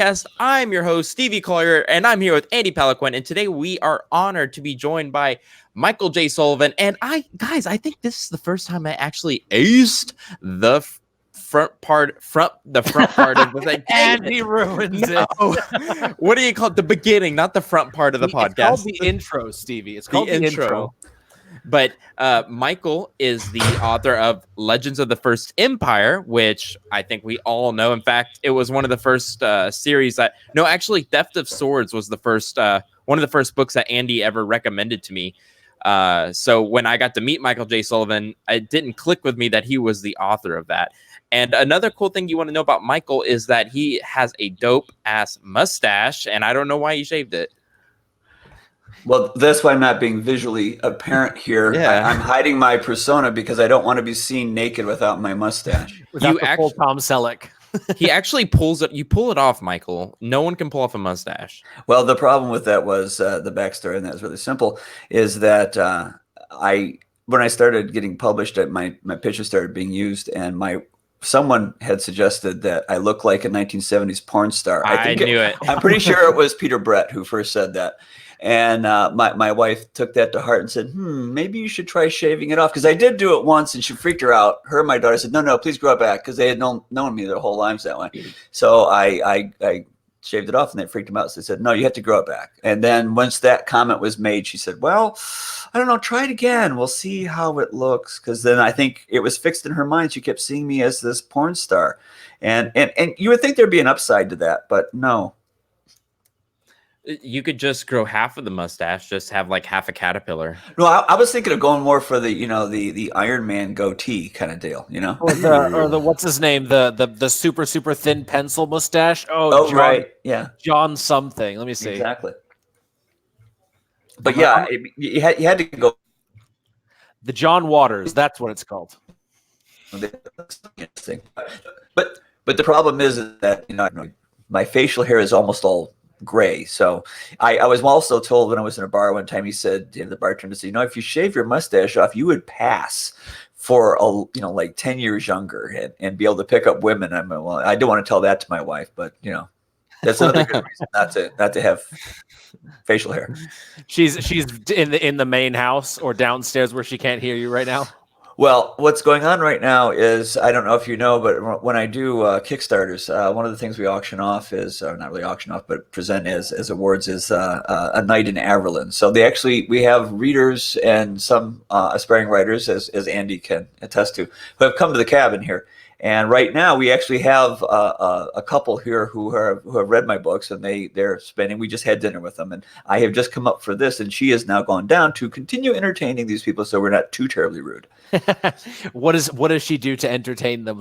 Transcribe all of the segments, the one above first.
Podcast. I'm your host, Stevie Collier, and I'm here with Andy Palaquin. And today we are honored to be joined by Michael J. Sullivan. And I think this is the first time I actually aced the front part of the thing. Andy ruins it. What do you call it? The beginning, not the front part of the podcast. It's called the intro, Stevie. It's called the intro. But Michael is the author of Legends of the First Empire, which I think we all know. In fact, it was one of the first series actually, Theft of Swords was the first one of the first books that Andy ever recommended to me. So when I got to meet Michael J. Sullivan, it didn't click with me that he was the author of that. And another cool thing you want to know about Michael is that he has a dope-ass mustache, and I don't know why he shaved it. Well, that's why I'm not being visually apparent here. Yeah. I'm hiding my persona because I don't want to be seen naked without my mustache. Without the full Tom Selleck. He actually pulls it. You pull it off, Michael. No one can pull off a mustache. Well, the problem with that was the backstory, and that was really simple, is that when I started getting published, my picture started being used, and someone had suggested that I look like a 1970s porn star. I knew it. I'm pretty sure it was Peter Brett who first said that. And my wife took that to heart and said, maybe you should try shaving it off. Because I did do it once, and she freaked her out. Her and my daughter said, no, please grow it back, because they had known me their whole lives that way. So I shaved it off, and they freaked them out. So they said, no, you have to grow it back. And then once that comment was made, she said, well, I don't know, try it again. We'll see how it looks. Because then I think it was fixed in her mind. She kept seeing me as this porn star. And you would think there'd be an upside to that, but no. You could just grow half of the mustache, just have like half a caterpillar. No, I was thinking of going more for the Iron Man goatee kind of deal, or the what's his name, the super thin pencil mustache. John, right, yeah, John something. Let me see exactly. But yeah, you had to go. The John Waters, that's what it's called. Interesting. But the problem is that my facial hair is almost all gray. So I was also told when I was in a bar one time, he said, the bartender said, if you shave your mustache off, you would pass for like 10 years younger and be able to pick up women. I mean, well, I don't want to tell that to my wife, but that's another good reason not to have facial hair. She's in the main house or downstairs where she can't hear you right now. Well, what's going on right now is, I don't know if you know, but when I do Kickstarters, one of the things we auction off is, or not really auction off, but present as awards is a night in Averlin. So we have readers and some aspiring writers, as Andy can attest to, who have come to the cabin here. And right now, we actually have a couple here who have read my books, and they're spending. We just had dinner with them, and I have just come up for this, and she has now gone down to continue entertaining these people, so we're not too terribly rude. What does she do to entertain them?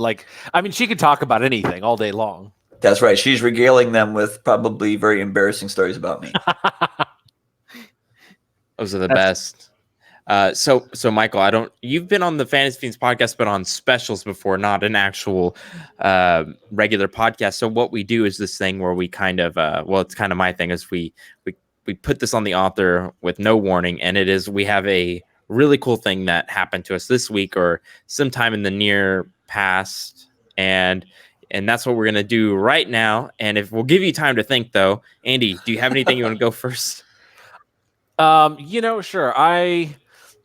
She could talk about anything all day long. That's right. She's regaling them with probably very embarrassing stories about me. Those are the best. So Michael, you've been on the Fantasy Fiends podcast, but on specials before, not an actual regular podcast. So what we do is this thing where we kind of, it's kind of my thing, is we put this on the author with no warning. And we have a really cool thing that happened to us this week or sometime in the near past. And that's what we're going to do right now. And if we'll give you time to think, though, Andy, do you have anything you want to go first? Sure.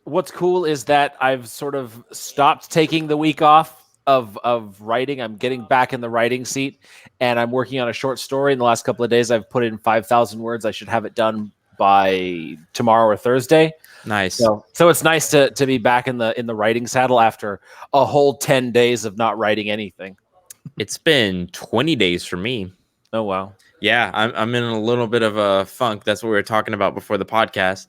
What's cool is that I've sort of stopped taking the week off of writing. I'm getting back in the writing seat, and I'm working on a short story. In the last couple of days, I've put in 5,000 words. I should have it done by tomorrow or Thursday. Nice. So it's nice to be back in the writing saddle after a whole 10 days of not writing anything. It's been 20 days for me. Oh, wow. Yeah, I'm in a little bit of a funk. That's what we were talking about before the podcast.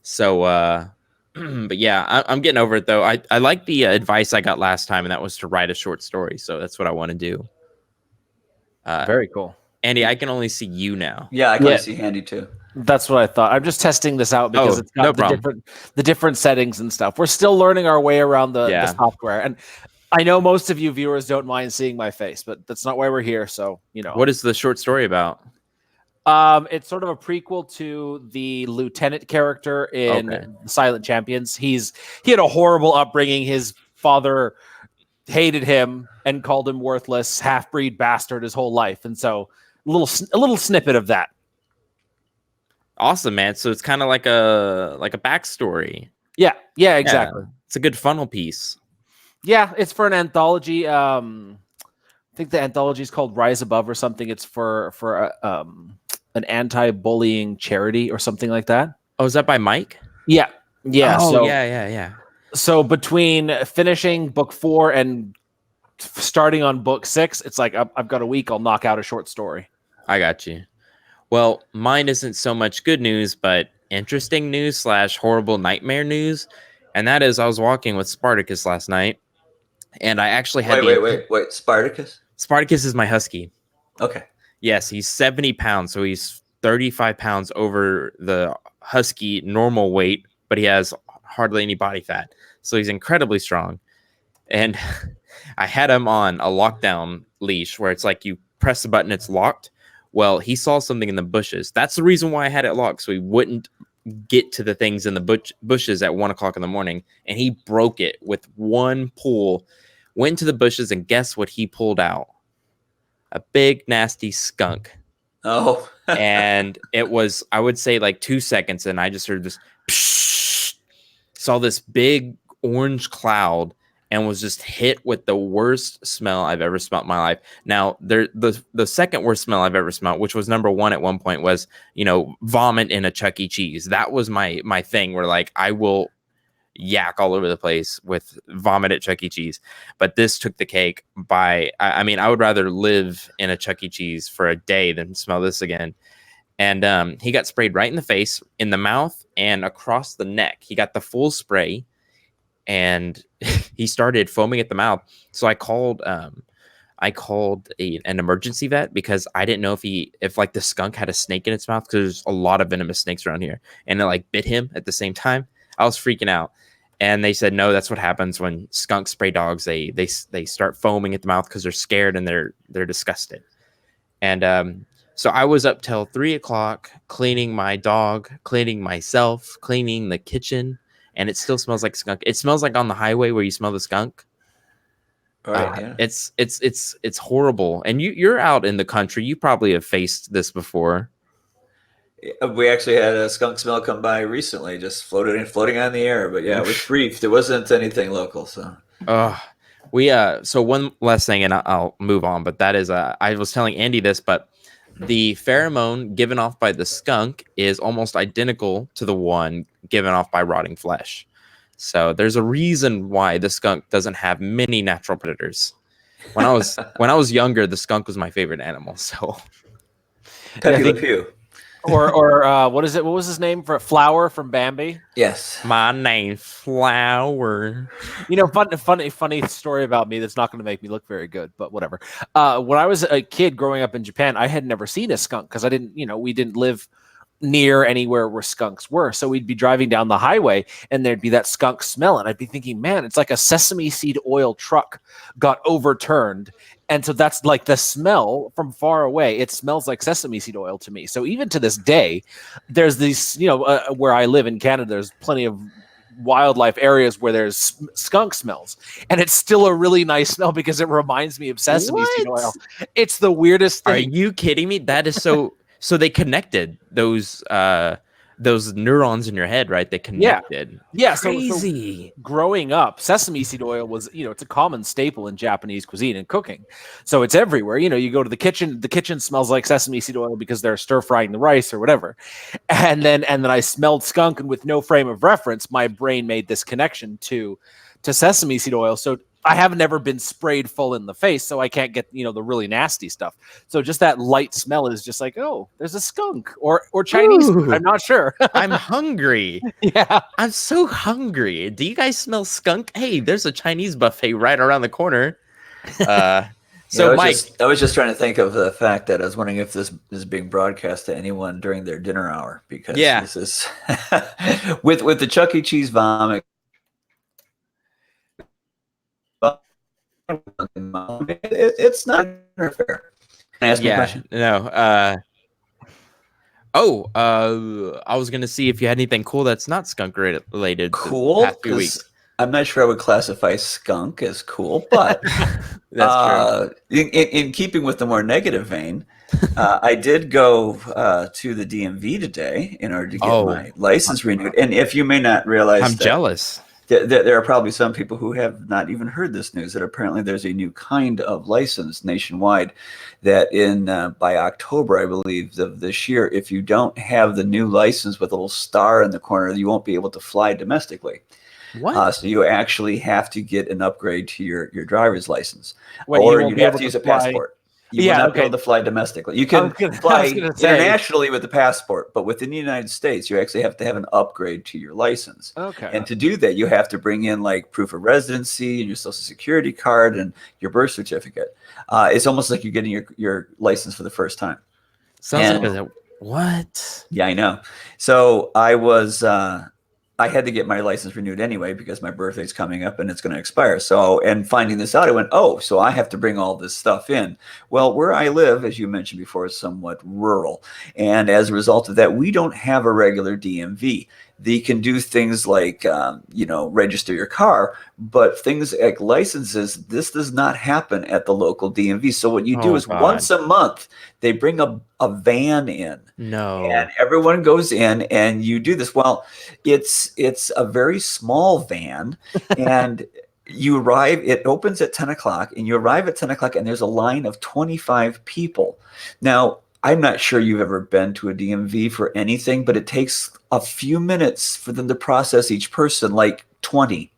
So, but yeah, I'm getting over it, though. I like the advice I got last time, and that was to write a short story. So that's what I want to do. Very cool. Andy, I can only see you now. Yeah, I can see Andy, too. That's what I thought. I'm just testing this out because it's got the different settings and stuff. We're still learning our way around the software. And I know most of you viewers don't mind seeing my face, but that's not why we're here. So, What is the short story about? It's sort of a prequel to the lieutenant character in Silent Champions. He had a horrible upbringing. His father hated him and called him worthless, half-breed bastard his whole life. And so a little snippet of that. Awesome, man. So it's kind of like a backstory. Yeah, exactly. Yeah, it's a good funnel piece. Yeah, it's for an anthology. I think the anthology is called Rise Above or something. It's for an anti-bullying charity or something like that. Oh, is that by Mike? Yeah. Oh, so, yeah. So between finishing book 4 and starting on book 6, it's like I've got a week. I'll knock out a short story. I got you. Well, mine isn't so much good news, but interesting news / horrible nightmare news. And that is, I was walking with Spartacus last night, and I actually had Wait. Spartacus? Spartacus is my husky. Okay. Yes, he's 70 pounds, so he's 35 pounds over the husky normal weight, but he has hardly any body fat. So he's incredibly strong. And I had him on a lockdown leash where it's like you press the button, it's locked. Well, he saw something in the bushes. That's the reason why I had it locked, so he wouldn't get to the things in the bushes at 1 o'clock in the morning. And he broke it with one pull, went to the bushes, and guess what he pulled out? A big, nasty skunk. Oh. And it was, I would say, like 2 seconds, and I just heard this, psh, saw this big orange cloud, and was just hit with the worst smell I've ever smelled in my life. Now, the second worst smell I've ever smelled, which was number 1 at one point, was, vomit in a Chuck E. Cheese. That was my thing, where like I will yak all over the place with vomit at Chuck E. Cheese. But this took the cake by, I mean, I would rather live in a Chuck E. Cheese for a day than smell this again. And he got sprayed right in the face, in the mouth, and across the neck. He got the full spray, and he started foaming at the mouth. So I called an emergency vet, because I didn't know if like the skunk had a snake in its mouth, because there's a lot of venomous snakes around here, and it like bit him at the same time. I was freaking out, and they said no, that's what happens when skunk spray dogs. They start foaming at the mouth because they're scared and they're disgusted. And so I was up till 3 o'clock cleaning my dog, cleaning myself, cleaning the kitchen. And it still smells like skunk. It smells like on the highway where you smell the skunk. Right. Yeah. It's horrible. And you're out in the country. You probably have faced this before. We actually had a skunk smell come by recently, just floating on the air. But yeah, it was brief. There wasn't anything local. So. So one last thing, and I'll move on. But that is, I was telling Andy this, but the pheromone given off by the skunk is almost identical to the one given off by rotting flesh. So there's a reason why the skunk doesn't have many natural predators. When I was younger, the skunk was my favorite animal. So Pepe Le Pew. Or what is it? What was his name for Flower from Bambi? Yes. My name's Flower. Funny story about me that's not going to make me look very good, but whatever. When I was a kid growing up in Japan, I had never seen a skunk because we didn't live near anywhere where skunks were. So we'd be driving down the highway and there'd be that skunk smell. And I'd be thinking, man, it's like a sesame seed oil truck got overturned. And so that's like the smell from far away. It smells like sesame seed oil to me. So even to this day, there's these, where I live in Canada, there's plenty of wildlife areas where there's skunk smells. And it's still a really nice smell because it reminds me of sesame seed oil. It's the weirdest thing. Are you kidding me? That is so... So they connected those neurons in your head, right? They connected. Yeah. Crazy. So growing up, sesame seed oil was, it's a common staple in Japanese cuisine and cooking. So it's everywhere. You go to the kitchen smells like sesame seed oil because they're stir frying the rice or whatever. And then I smelled skunk, and with no frame of reference, my brain made this connection to sesame seed oil. So I have never been sprayed full in the face, so I can't get, the really nasty stuff. So just that light smell is just like, oh, there's a skunk or Chinese food. I'm not sure. I'm hungry. Yeah. I'm so hungry. Do you guys smell skunk? Hey, there's a Chinese buffet right around the corner. So Mike, I was just trying to think of the fact that I was wondering if this is being broadcast to anyone during their dinner hour, because this is with the Chuck E. Cheese vomit. It's not fair. Can I ask you a question? No. I was gonna see if you had anything cool that's not skunk related. Cool. The past few weeks. I'm not sure I would classify skunk as cool, but that's true. In keeping with the more negative vein, I did go to the DMV today in order to get my license renewed. And if you may not realize I'm jealous. There are probably some people who have not even heard this news that apparently there's a new kind of license nationwide that by October, I believe, of this year, if you don't have the new license with a little star in the corner, you won't be able to fly domestically. What? So you actually have to get an upgrade to your driver's license, Wait, or you won't you'd be have able to use to a fly. passport. You will Yeah, not be okay. able to fly domestically. You I can was gonna fly say. internationally with the passport, but within the United States, you actually have to have an upgrade to your license. Okay. And to do that, you have to bring in like proof of residency and your social security card and your birth certificate. It's almost like you're getting your license for the first time. Sounds like what? Yeah, I know. So I had to get my license renewed anyway because my birthday's coming up and it's going to expire. So, and finding this out, I went, oh, so I have to bring all this stuff in. Well, where I live, as you mentioned before, is somewhat rural. And as a result of that, we don't have a regular DMV. They can do things like, register your car, but things like licenses, this does not happen at the local DMV. So what you do is once a month, they bring a van in. No. And everyone goes in and you do this. Well, it's a very small van and you arrive, it opens at 10 o'clock and you arrive at 10 o'clock and there's a line of 25 people. Now, I'm not sure you've ever been to a DMV for anything, but it takes a few minutes for them to process each person, like 20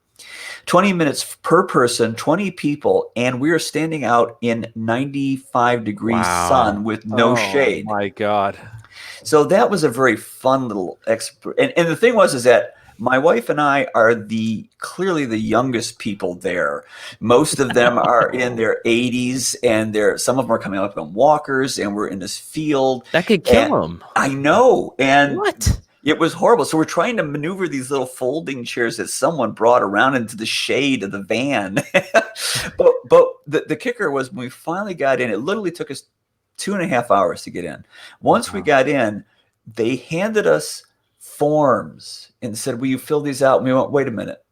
minutes per person, 20 people, and we are standing out in 95 degrees sun with no shade. Oh my God. So that was a very fun little and the thing is that my wife and I are clearly the youngest people there. Most of them are in their 80s, and some of them are coming up on walkers, and we're in this field. That could kill them. I know. And what? It was horrible. So we're trying to maneuver these little folding chairs that someone brought around into the shade of the van. but the kicker was when we finally got in, it literally took us 2.5 hours to get in. Once we got in, they handed us forms and said, will you fill these out? And we went, wait a minute.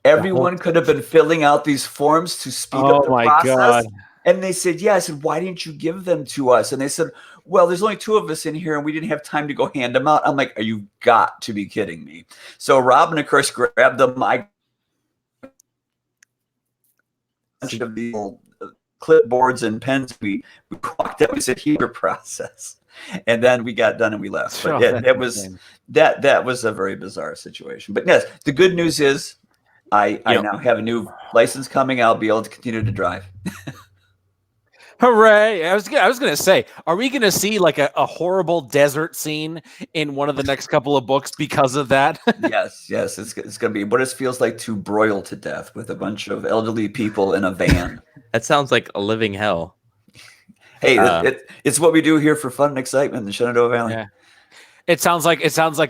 Everyone could have been filling out these forms to speed up the process. God. And they said, yeah. I said, why didn't you give them to us? And they said, well, there's only 2 of us in here and we didn't have time to go hand them out. I'm like, are you got to be kidding me? So Robin, of course, grabbed them. I bunch of these clipboards and pens. We walked out. We said, here, process. And then we got done and we left. But that was a very bizarre situation. But yes, the good news is I now have a new license coming. I'll be able to continue to drive. Hooray! I was gonna say, are we gonna see like a horrible desert scene in one of the next couple of books because of that? Yes, it's gonna be what it feels like to broil to death with a bunch of elderly people in a van. That sounds like a living hell. Hey, it's what we do here for fun and excitement in the Shenandoah Valley. Yeah. It sounds like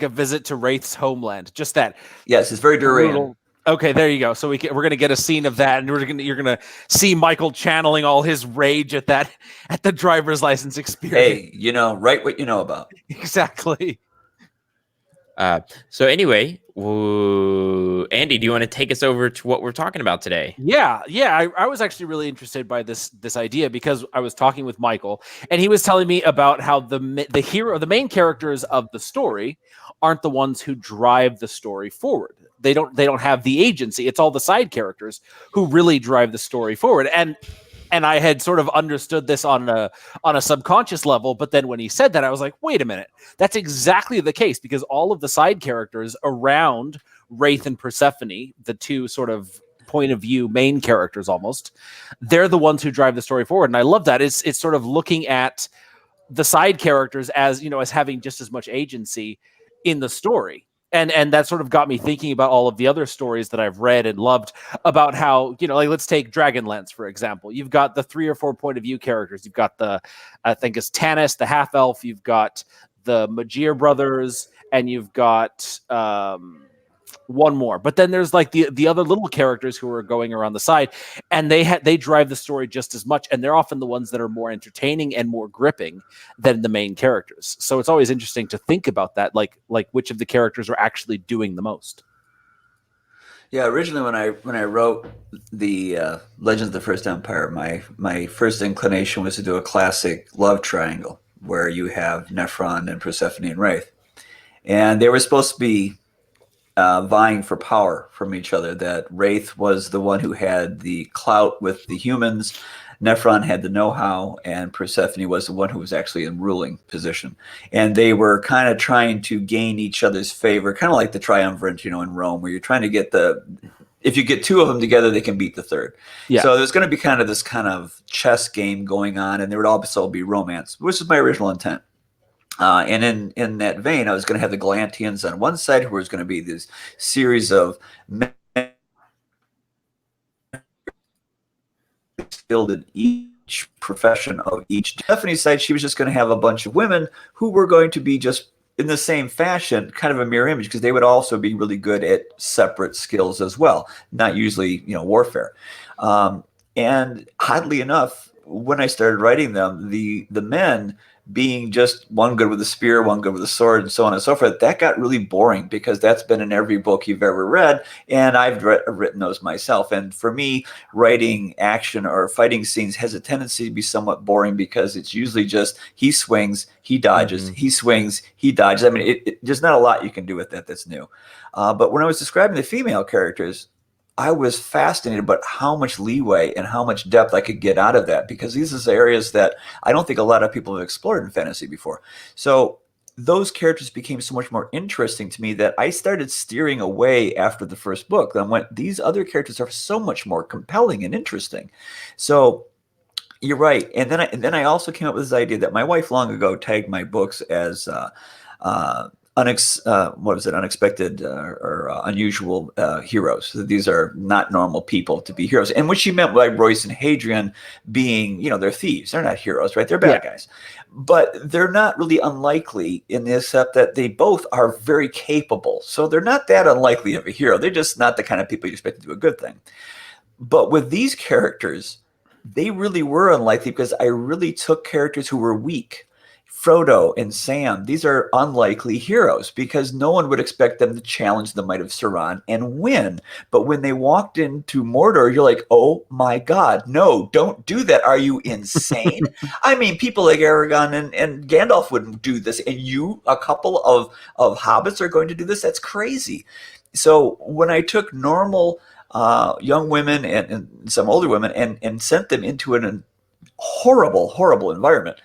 a visit to Wraith's homeland. Just that. Yes, it's very Durian. Okay, there you go. So we're gonna get a scene of that, and you're gonna see Michael channeling all his rage at the driver's license experience. Hey, write what you know about. Exactly. So anyway, Andy, do you want to take us over to what we're talking about today? Yeah. I was actually really interested by this idea because I was talking with Michael, and he was telling me about how the main characters of the story aren't the ones who drive the story forward. They don't have the agency. It's all the side characters who really drive the story forward. And I had sort of understood this on a subconscious level, but then when he said that, I was like, wait a minute, that's exactly the case, because all of the side characters around Wraith and Persephone, the two sort of point of view main characters almost, they're the ones who drive the story forward. And I love that. It's sort of looking at the side characters as having just as much agency in the story. And that sort of got me thinking about all of the other stories that I've read and loved about how, like let's take Dragonlance, for example. You've got the 3 or 4 point of view characters. You've got I think it's Tanis, the half elf. You've got the Magir brothers, and you've got one more. But then there's like the other little characters who are going around the side, and they drive the story just as much, and they're often the ones that are more entertaining and more gripping than the main characters. So it's always interesting to think about that, like which of the characters are actually doing the most. Yeah, originally when I wrote the Legends of the First Empire, my first inclination was to do a classic love triangle where you have Nephron and Persephone and Wraith, and they were supposed to be vying for power from each other. That Wraith was the one who had the clout with the humans, Nephron had the know-how, and Persephone was the one who was actually in ruling position. And they were kind of trying to gain each other's favor, kind of like the triumvirate, in Rome, where you're trying to get if you get two of them together, they can beat the third. Yeah. So there's going to be kind of this kind of chess game going on, and there would also be romance, which is my original intent. And in that vein, I was going to have the Galantians on one side, who was going to be this series of men skilled in each profession of each. Stephanie's side, she was just going to have a bunch of women who were going to be just in the same fashion, kind of a mirror image, because they would also be really good at separate skills as well, not usually, warfare. And oddly enough, when I started writing them, the men being just one good with a spear, one good with a sword, and so on and so forth, that got really boring because that's been in every book you've ever read, and I've written those myself. And for me, writing action or fighting scenes has a tendency to be somewhat boring because it's usually just he swings, he dodges, he swings, he dodges. I mean, there's not a lot you can do with that that's new. But when I was describing the female characters, I was fascinated about how much leeway and how much depth I could get out of that, because these are areas that I don't think a lot of people have explored in fantasy before. So those characters became so much more interesting to me that I started steering away after the first book. Then I went, these other characters are so much more compelling and interesting. So you're right. And then I also came up with this idea that my wife long ago tagged my books as unexpected or unusual heroes. These are not normal people to be heroes. And what she meant by Royce and Hadrian being, they're thieves. They're not heroes, right? They're bad guys. But they're not really unlikely in the except that they both are very capable. So they're not that unlikely of a hero. They're just not the kind of people you expect to do a good thing. But with these characters, they really were unlikely because I really took characters who were weak. Frodo and Sam, these are unlikely heroes because no one would expect them to challenge the might of Sauron and win. But when they walked into Mordor, you're like, oh my God, no, don't do that. Are you insane? I mean, people like Aragorn and Gandalf wouldn't do this. And you, a couple of hobbits are going to do this? That's crazy. So when I took normal young women and some older women and sent them into a horrible, horrible environment,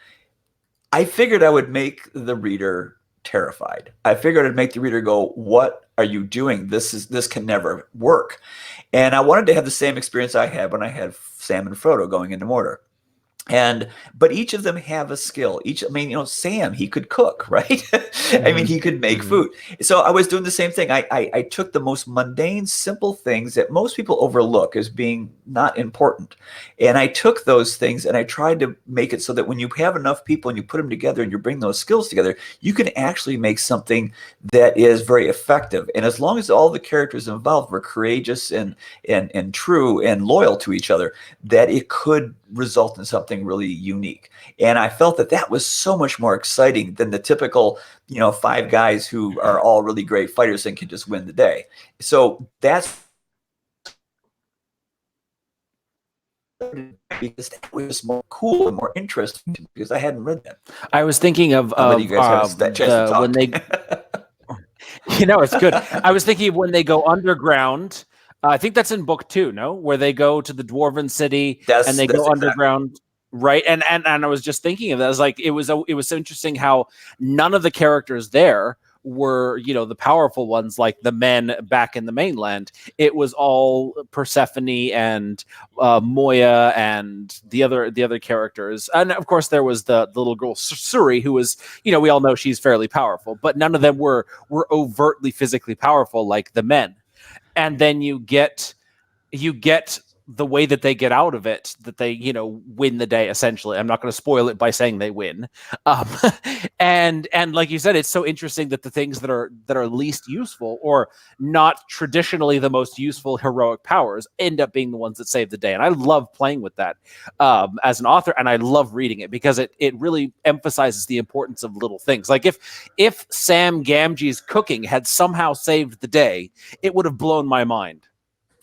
I figured I would make the reader terrified. I figured I'd make the reader go, what are you doing? This can never work. And I wanted to have the same experience I had when I had Sam and Frodo going into Mordor. But each of them have a skill. Sam, he could cook, right? I mean, he could make food. So I was doing the same thing. I took the most mundane, simple things that most people overlook as being not important. And I took those things and I tried to make it so that when you have enough people and you put them together and you bring those skills together, you can actually make something that is very effective. And as long as all the characters involved were courageous and true and loyal to each other, that it could result in something really unique. And I felt that was so much more exciting than the typical, 5 guys who are all really great fighters and can just win the day. So that's because that was more cool and more interesting because I hadn't read that. I was thinking of you guys have that chance to talk. when they it's good. I was thinking of when they go underground. I think that's in book 2, no? Where they go to the Dwarven city and they go underground, right? And I was just thinking of that. I was like, it was so interesting how none of the characters there were, the powerful ones like the men back in the mainland. It was all Persephone and Moya and the other characters. And of course there was the little girl Suri, who was, we all know she's fairly powerful, but none of them were overtly physically powerful like the men. And then you get the way that they get out of it, that they, win the day, essentially. I'm not going to spoil it by saying they win. And like you said, it's so interesting that the things that are least useful or not traditionally the most useful heroic powers end up being the ones that save the day. And I love playing with that as an author, and I love reading it because it really emphasizes the importance of little things. Like if Sam Gamgee's cooking had somehow saved the day, it would have blown my mind.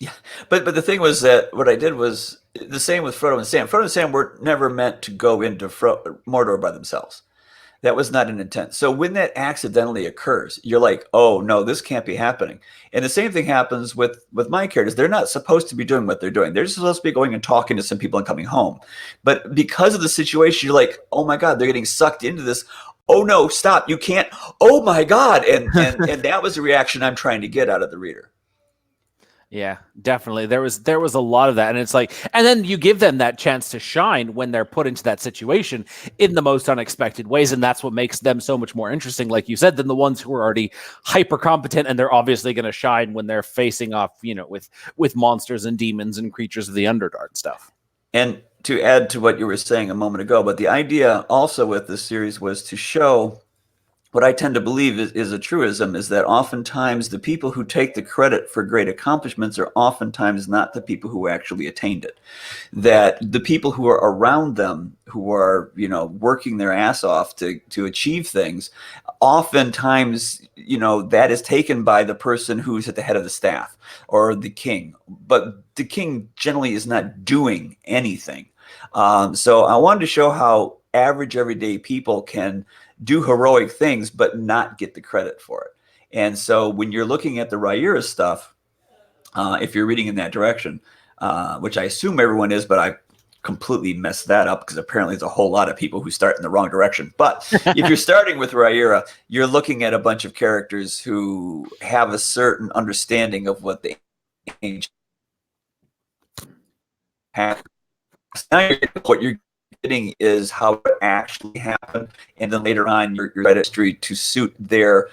Yeah, but the thing was that what I did was the same with Frodo and Sam. Frodo and Sam were never meant to go into Mordor by themselves. That was not an intent. So when that accidentally occurs, you're like, "Oh no, this can't be happening." And the same thing happens with my characters. They're not supposed to be doing what they're doing. They're just supposed to be going and talking to some people and coming home. But because of the situation, you're like, "Oh my God, they're getting sucked into this." Oh no, stop! You can't. Oh my God! And that was the reaction I'm trying to get out of the reader. Yeah, definitely. There was a lot of that, and it's like, and then you give them that chance to shine when they're put into that situation in the most unexpected ways, and that's what makes them so much more interesting, like you said, than the ones who are already hyper competent, and they're obviously going to shine when they're facing off, with monsters and demons and creatures of the Underdark stuff. And to add to what you were saying a moment ago, but the idea also with this series was to show what I tend to believe is a truism, is that oftentimes the people who take the credit for great accomplishments are oftentimes not the people who actually attained it. That the people who are around them, who are, working their ass off to achieve things, oftentimes, that is taken by the person who's at the head of the staff or the king. But the king generally is not doing anything. So I wanted to show how average, everyday people can do heroic things, but not get the credit for it. And so when you're looking at the Rhaenyra stuff, if you're reading in that direction, which I assume everyone is, but I completely messed that up because apparently there's a whole lot of people who start in the wrong direction. But if you're starting with Rhaenyra, you're looking at a bunch of characters who have a certain understanding of what the ancient have. Now what you're getting is how it actually happened, and then later on your history to suit their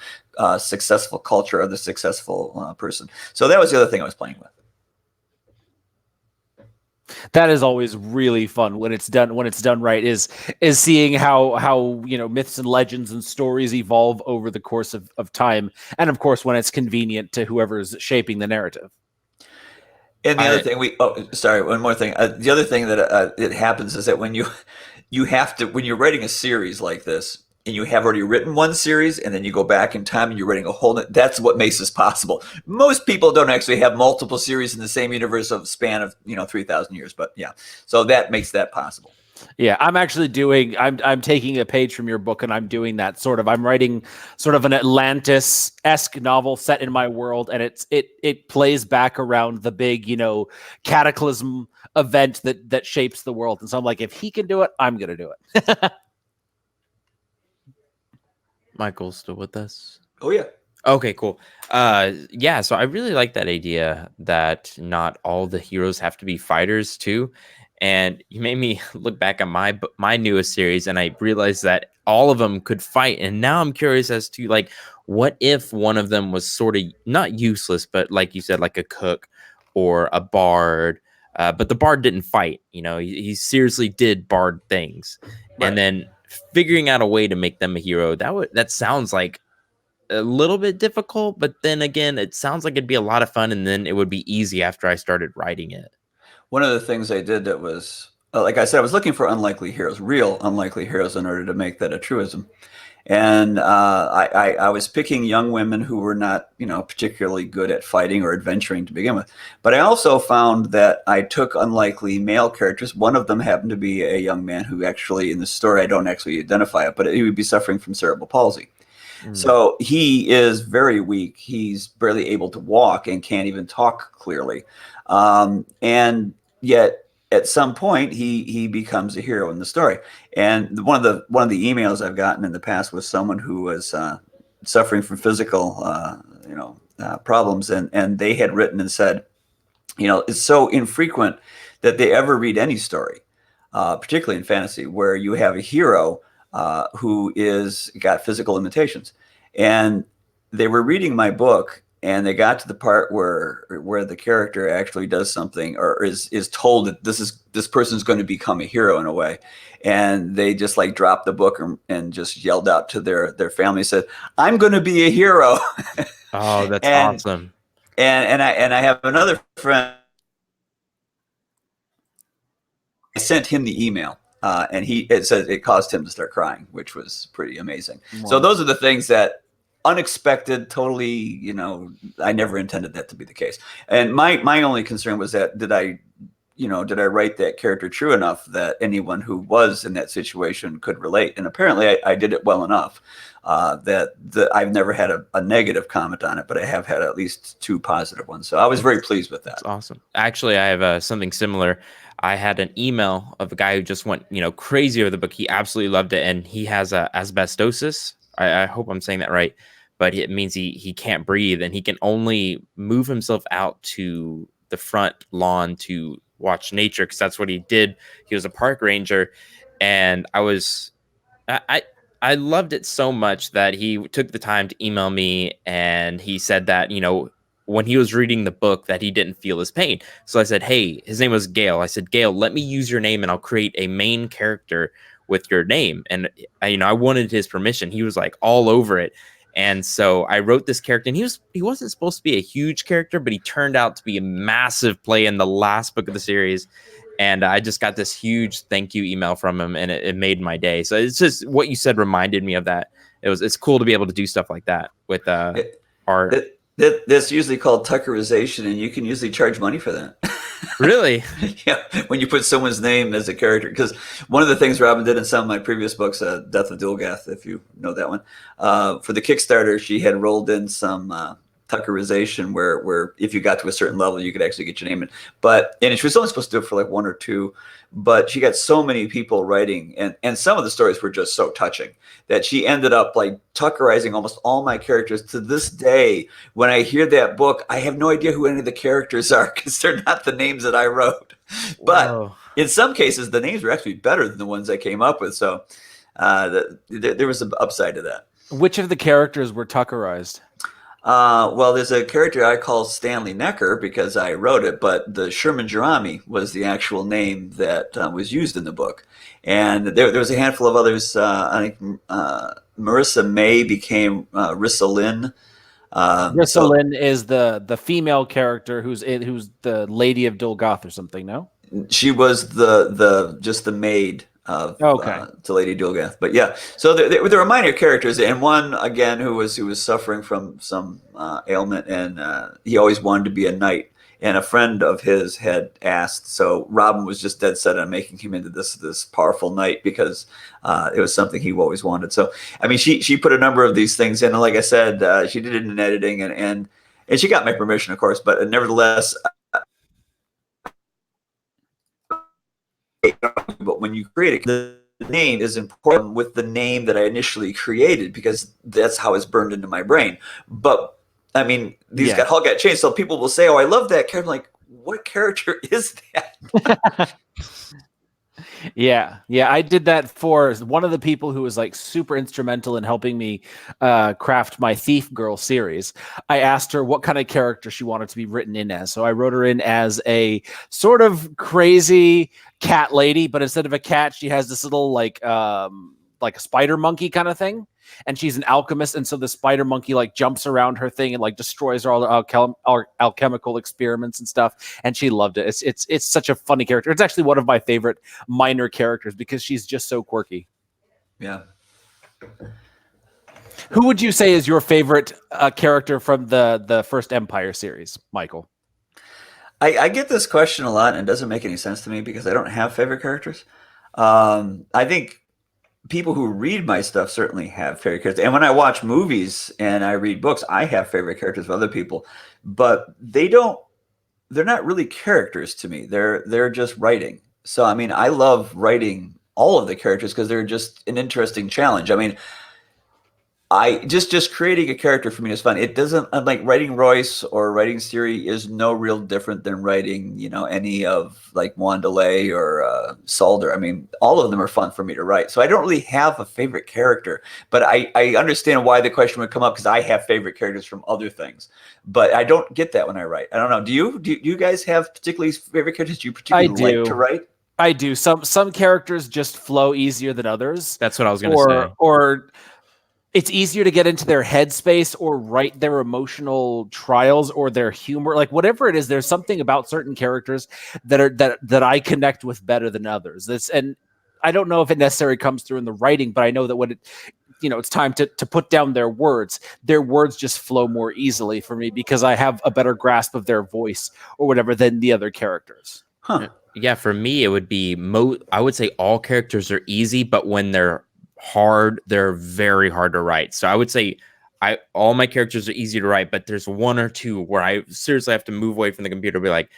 successful culture or the successful person. So that was the other thing I was playing with. That is always really fun when it's done right, is seeing how myths and legends and stories evolve over the course of time, and of course when it's convenient to whoever's shaping the narrative. And the other thing one more thing. The other thing that it happens is that when you have to, when you're writing a series like this, and you have already written one series, and then you go back in time and you're writing a whole, that's what makes this possible. Most people don't actually have multiple series in the same universe of span of 3,000 years, but yeah, so that makes that possible. Yeah, I'm actually I'm taking a page from your book, and I'm doing that sort of. I'm writing sort of an Atlantis-esque novel set in my world, and it plays back around the big, cataclysm event that shapes the world. And so I'm like, if he can do it, I'm gonna do it. Michael's still with us? Oh yeah. Okay, cool. Yeah, so I really like that idea that not all the heroes have to be fighters too. And you made me look back at my newest series, and I realized that all of them could fight. And now I'm curious as to, like, what if one of them was sort of not useless, but like you said, like a cook or a bard. But the bard didn't fight. He seriously did bard things, right. And then figuring out a way to make them a hero, that sounds like a little bit difficult, but then again, it sounds like it'd be a lot of fun, and then it would be easy after I started writing it. One of the things I did that was, like I said, I was looking for unlikely heroes, real unlikely heroes, in order to make that a truism. And I was picking young women who were not, particularly good at fighting or adventuring to begin with. But I also found that I took unlikely male characters. One of them happened to be a young man who actually, in the story, I don't actually identify it, but he would be suffering from cerebral palsy. So he is very weak. He's barely able to walk and can't even talk clearly. And yet at some point he becomes a hero in the story. And one of the emails I've gotten in the past was someone who was suffering from physical problems, and they had written and said, it's so infrequent that they ever read any story, particularly in fantasy, where you have a hero who is got physical limitations. And they were reading my book, and they got to the part where the character actually does something, or is told that this person's going to become a hero in a way, and they just like dropped the book and just yelled out to their family, said, "I'm going to be a hero." Oh, that's awesome. And I have another friend. I sent him the email. And it says it caused him to start crying, which was pretty amazing. Wow. So those are the things that unexpected, totally, you know, I never intended that to be the case. And my only concern was that did I write that character true enough that anyone who was in that situation could relate? And apparently I did it well enough that I've never had a negative comment on it, but I have had at least 2 positive ones. So I was very pleased with that. That's awesome. Actually, I have something similar. I had an email of a guy who just went, crazy over the book. He absolutely loved it, and he has asbestosis. I hope I'm saying that right, but it means he can't breathe, and he can only move himself out to the front lawn to watch nature, because that's what he did. He was a park ranger, and I loved it so much that he took the time to email me, and he said that, when he was reading the book, that he didn't feel his pain. So I said, hey, his name was Gail. I said, Gail, let me use your name and I'll create a main character with your name. And I wanted his permission. He was like all over it. And so I wrote this character, and he wasn't supposed to be a huge character, but he turned out to be a massive play in the last book of the series. And I just got this huge thank you email from him, and it made my day. So it's just what you said reminded me of that. It's cool to be able to do stuff like that with art. That's usually called Tuckerization, and you can usually charge money for that. Really? Yeah, when you put someone's name as a character. Because one of the things Robin did in some of my previous books, Death of Dulgath, if you know that one, for the Kickstarter, she had rolled in some Tuckerization where if you got to a certain level, you could actually get your name in. And she was only supposed to do it for like 1 or 2, but she got so many people writing, and some of the stories were just so touching that she ended up like Tuckerizing almost all my characters. To this day, when I hear that book, I have no idea who any of the characters are because they're not the names that I wrote. But Whoa. in some cases, the names were actually better than the ones I came up with. So there was an upside to that. Which of the characters were Tuckerized? Well, there's a character I call Stanley Necker because I wrote it, but the Sherman Jerami was the actual name that was used in the book. And there was a handful of others. I think Marissa May became Rissa Lynn. Rissa Lynn is the female character who's the Lady of Dulgath or something, no? She was just the maid of to Lady Dulgath. But yeah, so there were minor characters, and one again who was suffering from some ailment, and he always wanted to be a knight. And a friend of his had asked, so Robin was just dead set on making him into this powerful knight because it was something he always wanted. So I mean, she put a number of these things in, and like I said, she did it in editing, and she got my permission, of course, but nevertheless. But when you create it, the name is important with the name that I initially created because that's how it's burned into my brain. But I mean, these all got changed. So people will say, "Oh, I love that character." I'm like, what character is that? Yeah, I did that for one of the people who was like super instrumental in helping me craft my Thief Girl series. I asked her what kind of character she wanted to be written in as. So I wrote her in as a sort of crazy cat lady, but instead of a cat, she has this little like a spider monkey kind of thing. And she's an alchemist, and so the spider monkey like jumps around her thing and like destroys all the alchemical experiments and stuff. And she loved it. It's such a funny character. It's actually one of my favorite minor characters because she's just so quirky. Yeah. Who would you say is your favorite character from the first Empire series, Michael? I get this question a lot, and it doesn't make any sense to me because I don't have favorite characters. I think people who read my stuff certainly have favorite characters. And when I watch movies and I read books, I have favorite characters of other people, but they're not really characters to me. They're just writing. So, I mean, I love writing all of the characters because they're just an interesting challenge. I mean, I just creating a character for me is fun. It doesn't, like writing Royce or writing Siri is no real different than writing, any of like Wandelay or Salder. I mean, all of them are fun for me to write. So I don't really have a favorite character, but I understand why the question would come up because I have favorite characters from other things, but I don't get that when I write. I don't know. Do you guys have particularly favorite characters you particularly like to write? I do. Some characters just flow easier than others. That's what I was going to say. Or it's easier to get into their headspace or write their emotional trials or their humor, like whatever it is. There's something about certain characters that I connect with better than others. And I don't know if it necessarily comes through in the writing, but I know that when it's time to put down their words. Their words just flow more easily for me because I have a better grasp of their voice or whatever than the other characters. Huh. Yeah, for me, it would be I would say all characters are easy, but when they're hard, they're very hard to write. So I would say all my characters are easy to write, but there's one or two where I seriously have to move away from the computer and be like,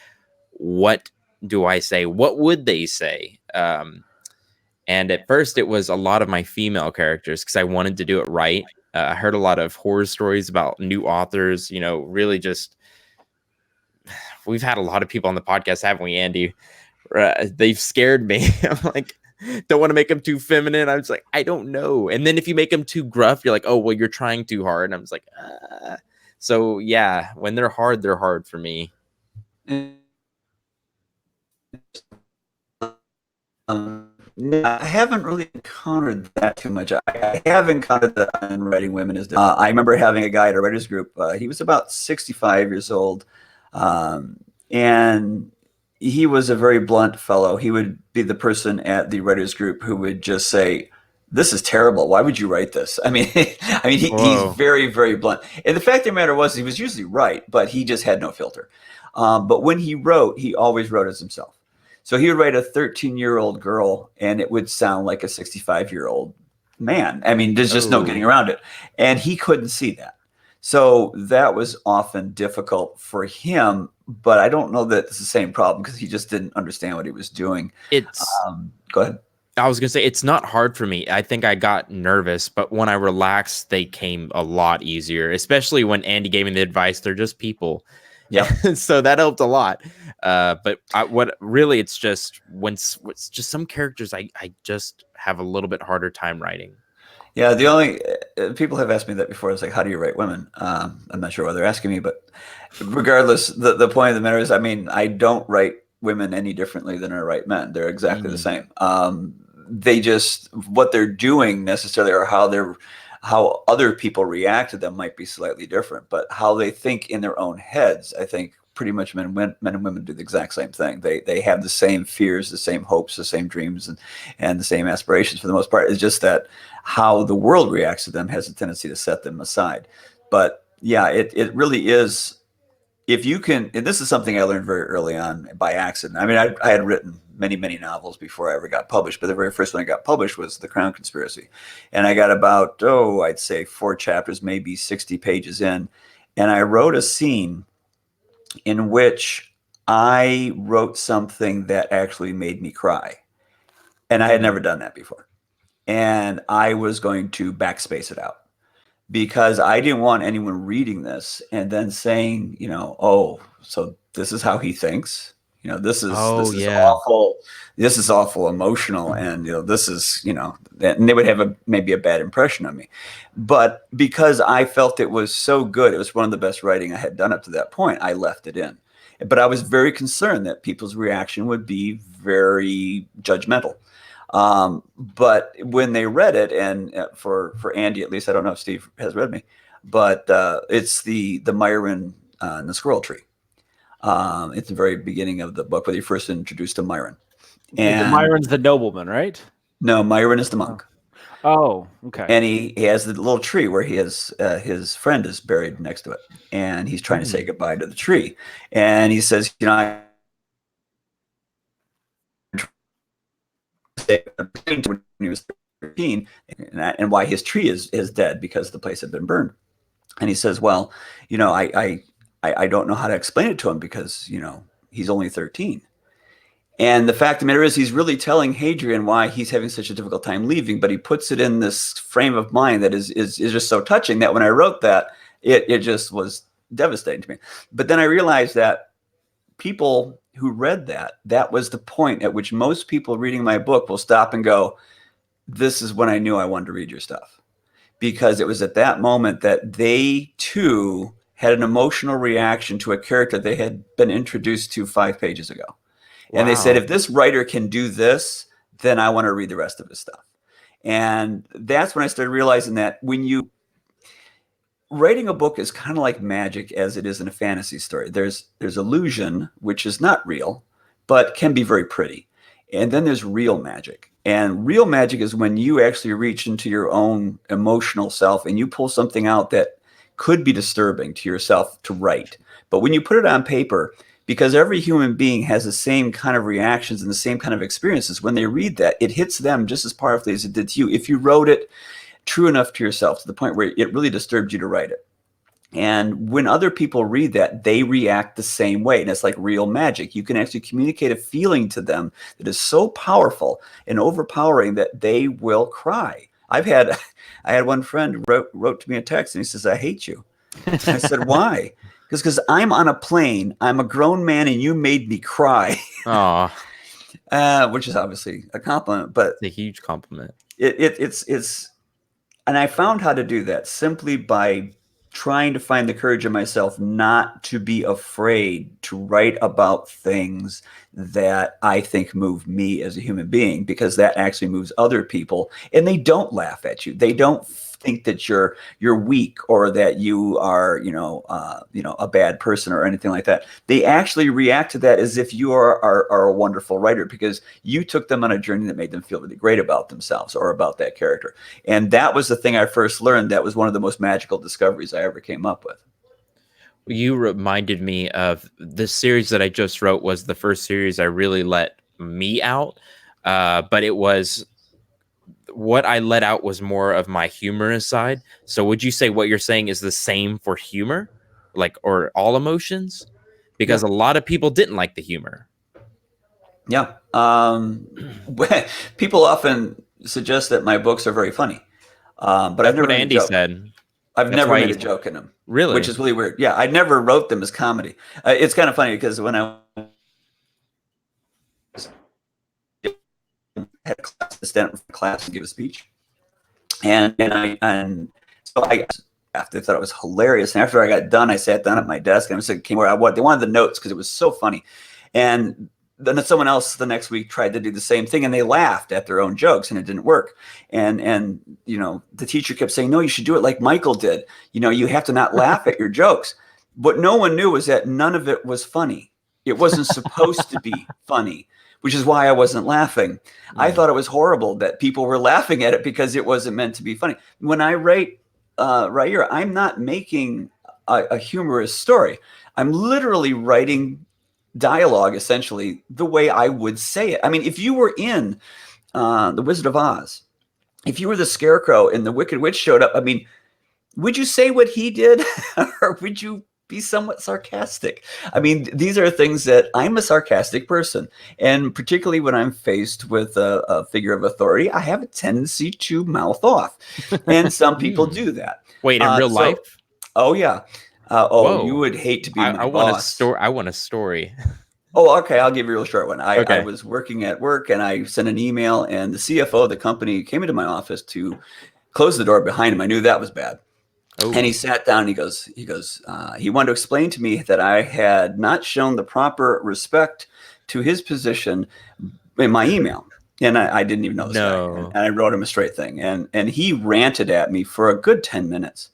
what do I say? What would they say? And at first, it was a lot of my female characters because I wanted to do it right. I heard a lot of horror stories about new authors, really just. We've had a lot of people on the podcast, haven't we, Andy? They've scared me. I'm like, don't want to make them too feminine. I'm just like, I don't know. And then if you make them too gruff, you're like, oh, well, you're trying too hard. And I'm just like, So yeah, when they're hard for me. I haven't really encountered that too much. I have encountered that in writing women. I remember having a guy at a writers group. He was about 65 years old, and he was a very blunt fellow. He would be the person at the writers group who would just say, "This is terrible. Why would you write this?" I mean, he's very, very blunt. And the fact of the matter was, he was usually right, but he just had no filter. But when he wrote, he always wrote as himself. So he would write a 13-year-old girl, and it would sound like a 65-year-old man. I mean, there's just no getting around it. And he couldn't see that. So that was often difficult for him, but I don't know that it's the same problem because he just didn't understand what he was doing. Go ahead. I was going to say, it's not hard for me. I think I got nervous, but when I relaxed, they came a lot easier, especially when Andy gave me the advice. They're just people. Yeah. So that helped a lot. But it's just it's just some characters I just have a little bit harder time writing. Yeah. The only people have asked me that before. It's like, how do you write women? I'm not sure why they're asking me, but regardless, the point of the matter is, I mean, I don't write women any differently than I write men. They're exactly the same. They just, what they're doing necessarily, or how other people react to them might be slightly different, but how they think in their own heads, I think pretty much men and women do the exact same thing. They have the same fears, the same hopes, the same dreams, and the same aspirations for the most part. It's just that how the world reacts to them has a tendency to set them aside. But yeah, it really is. If you can, and this is something I learned very early on by accident. I mean, I had written many, many novels before I ever got published, but the very first one I got published was The Crown Conspiracy. And I got about, I'd say 4 chapters, maybe 60 pages in. And I wrote a scene in which I wrote something that actually made me cry. And I had never done that before. And I was going to backspace it out, because I didn't want anyone reading this and then saying, so this is how he thinks. This is awful. This is awful emotional. And, this is, and they would have maybe a bad impression of me. But because I felt it was so good, it was one of the best writing I had done up to that point, I left it in. But I was very concerned that people's reaction would be very judgmental. But when they read it, and for Andy, at least, I don't know if Steve has read me, but it's the Myron and the Squirrel Tree. It's the very beginning of the book where they first introduced to Myron. And Myron's the nobleman, right? No, Myron is the monk. Oh, okay. And he has the little tree where he has his friend is buried next to it, and he's trying to say goodbye to the tree, and he says, I when he was 13, and why his tree is dead, because the place had been burned. And he says, well, I don't know how to explain it to him, because he's only 13. And the fact of the matter is, he's really telling Hadrian why he's having such a difficult time leaving, but he puts it in this frame of mind that is just so touching that when I wrote that, it just was devastating to me. But then I realized that people who read that was the point at which most people reading my book will stop and go, this is when I knew I wanted to read your stuff. Because it was at that moment that they too had an emotional reaction to a character they had been introduced to 5 pages ago. Wow. And they said, if this writer can do this, then I want to read the rest of his stuff. And that's when I started realizing that writing a book is kind of like magic, as it is in a fantasy story. There's illusion, which is not real, but can be very pretty. And then there's real magic. And real magic is when you actually reach into your own emotional self and you pull something out that could be disturbing to yourself to write. But when you put it on paper, because every human being has the same kind of reactions and the same kind of experiences, when they read that, it hits them just as powerfully as it did to you. If you wrote it true enough to yourself to the point where it really disturbed you to write it. And when other people read that, they react the same way. And it's like real magic. You can actually communicate a feeling to them that is so powerful and overpowering that they will cry. I had one friend wrote to me a text and he says, "I hate you." I said, "Why?" Because I'm on a plane. I'm a grown man and you made me cry. Oh, Which is obviously a compliment, but it's a huge compliment. It's and I found how to do that simply by trying to find the courage in myself not to be afraid to write about things that I think move me as a human being, because that actually moves other people, and they don't laugh at you. They don't think that you're weak or that you are a bad person or anything like that. They actually react to that as if you are a wonderful writer, because you took them on a journey that made them feel really great about themselves or about that character. And that was the thing I first learned. That was one of the most magical discoveries I ever came up with. You reminded me of the series that I just wrote. Was the first series I really let me out, but it was what I let out was more of my humorous side. So would you say what you're saying is the same for humor, like, or all emotions? Because a lot of people didn't like the humor. Yeah. People often suggest that my books are very funny, but I've never what Andy said. I've never made a joke in them. Really? Which is really weird. Yeah, I never wrote them as comedy. It's kind of funny because when I had a class, to stand up for class and give a speech, and so I after thought it was hilarious. And after I got done, I sat down at my desk and I said, "Came where they wanted the notes because it was so funny," and then someone else the next week tried to do the same thing and they laughed at their own jokes and it didn't work. And the teacher kept saying, "No, you should do it like Michael did. You have to not laugh at your jokes." What no one knew was that none of it was funny. It wasn't supposed to be funny, which is why I wasn't laughing. I thought it was horrible that people were laughing at it because it wasn't meant to be funny. When I write right here, I'm not making a humorous story. I'm literally writing dialogue, essentially, the way I would say it. I mean, if you were in The Wizard of Oz, if you were the Scarecrow and the Wicked Witch showed up, I mean, would you say what he did? Or would you be somewhat sarcastic? I mean, these are things that I'm a sarcastic person. And particularly when I'm faced with a figure of authority, I have a tendency to mouth off. And some people do that. Wait, in real life? Oh, yeah. You would hate to be my boss. I want a story. Oh, okay. I'll give you a real short one. I was working at work and I sent an email and the CFO of the company came into my office to close the door behind him. I knew that was bad. Oh. And he sat down and he wanted to explain to me that I had not shown the proper respect to his position in my email. And I didn't even know this guy. And I wrote him a straight thing. And he ranted at me for a good 10 minutes.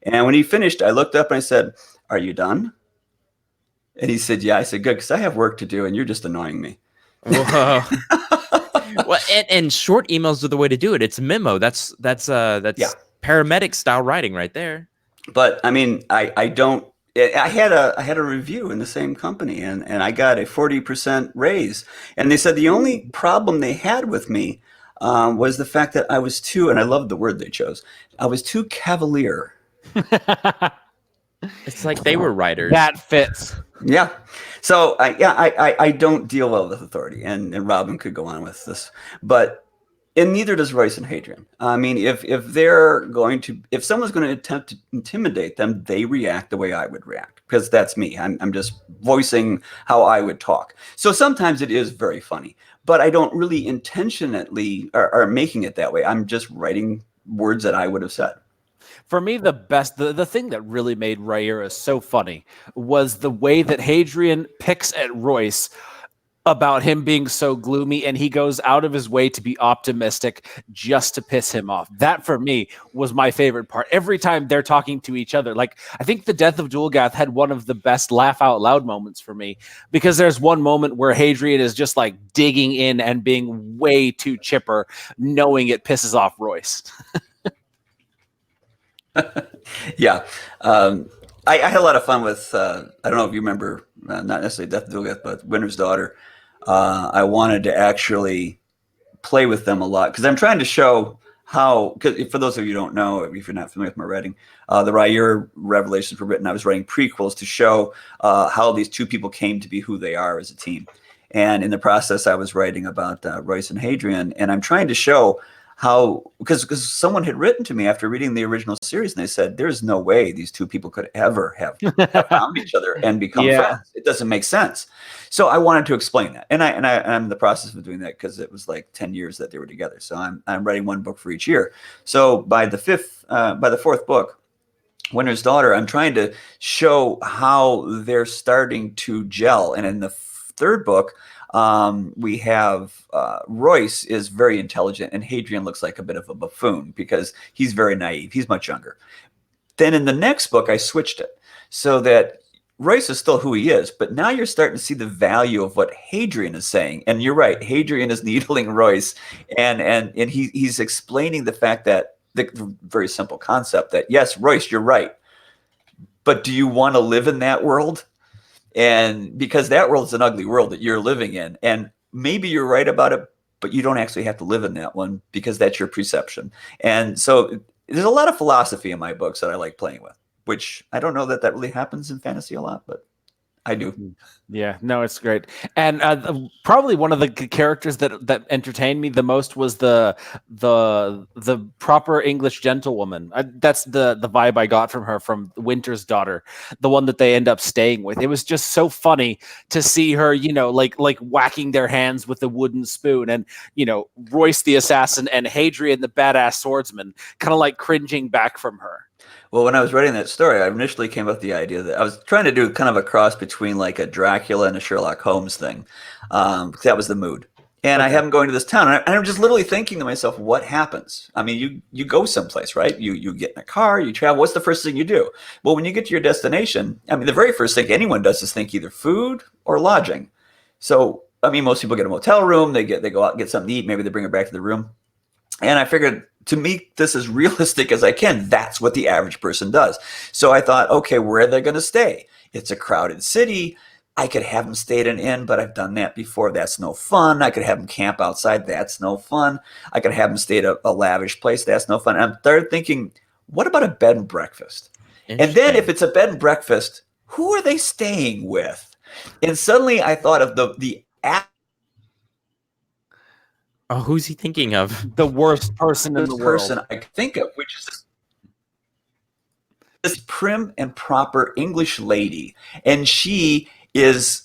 And when he finished, I looked up and I said, "Are you done?" And he said, "Yeah." I said, "Good, because I have work to do and you're just annoying me." Whoa. Well, and short emails are the way to do it. It's memo. That's paramedic style writing right there. But I mean, I had a review in the same company and I got a 40% raise. And they said the only problem they had with me was the fact that I was too, and I loved the word they chose, I was too cavalier. It's like they were writers. That fits. Yeah. So I don't deal well with authority, and Robin could go on with this, and neither does Royce and Hadrian. I mean, if someone's going to attempt to intimidate them, they react the way I would react, because that's me. I'm just voicing how I would talk. So sometimes it is very funny, but I don't really intentionally are making it that way. I'm just writing words that I would have said. For me, the thing that really made Rhaenyra so funny was the way that Hadrian picks at Royce about him being so gloomy, and he goes out of his way to be optimistic just to piss him off. That for me was my favorite part. Every time they're talking to each other, like I think the death of Dulgath had one of the best laugh out loud moments for me, because there's one moment where Hadrian is just like digging in and being way too chipper, knowing it pisses off Royce. Yeah. I had a lot of fun with, I don't know if you remember, not necessarily Death of Dulgath, but Winter's Daughter. I wanted to actually play with them a lot because I'm trying to show how, because for those of you who don't know, if you're not familiar with my writing, the Rhaegar Revelations were written. I was writing prequels to show how these two people came to be who they are as a team. And in the process, I was writing about Royce and Hadrian, and I'm trying to show how, because someone had written to me after reading the original series, and they said, there's no way these two people could ever have found each other and become friends. It doesn't make sense. So I wanted to explain that. And I'm in the process of doing that because it was like 10 years that they were together. So I'm writing one book for each year. So by the fourth book, Winter's Daughter, I'm trying to show how they're starting to gel. And in the third book, we have Royce is very intelligent, and Hadrian looks like a bit of a buffoon because he's very naive. He's much younger. Then in the next book, I switched it so that Royce is still who he is, but now you're starting to see the value of what Hadrian is saying. And you're right, Hadrian is needling Royce, and he's explaining the fact that the very simple concept that, yes, Royce, you're right, but do you want to live in that world? And because that world is an ugly world that you're living in, and maybe you're right about it, but you don't actually have to live in that one because that's your perception. And so there's a lot of philosophy in my books that I like playing with, which I don't know that really happens in fantasy a lot, but I do. Yeah, no, it's great. And probably one of the characters that entertained me the most was the proper English gentlewoman. That's the vibe I got from her, from Winter's Daughter, the one that they end up staying with. It was just so funny to see her, like whacking their hands with a wooden spoon, and Royce the assassin and Hadrian the badass swordsman kind of like cringing back from her. Well, when I was writing that story, I initially came up with the idea that I was trying to do kind of a cross between like a Dracula and a Sherlock Holmes thing. Because that was the mood. And I have him going to this town, and I'm just literally thinking to myself, what happens? I mean, you go someplace, right? You get in a car, you travel. What's the first thing you do? Well, when you get to your destination, I mean, the very first thing anyone does is think either food or lodging. So, I mean, most people get a motel room. They go out and get something to eat. Maybe they bring it back to the room. And I figured, to make this as realistic as I can, that's what the average person does. So I thought, okay, where are they going to stay? It's a crowded city. I could have them stay at an inn, but I've done that before. That's no fun. I could have them camp outside. That's no fun. I could have them stay at a lavish place. That's no fun. And I started thinking, what about a bed and breakfast? And then if it's a bed and breakfast, who are they staying with? And suddenly I thought of the Oh, who's he thinking of? The worst person in the world. Person I could think of, which is this prim and proper English lady, and she is,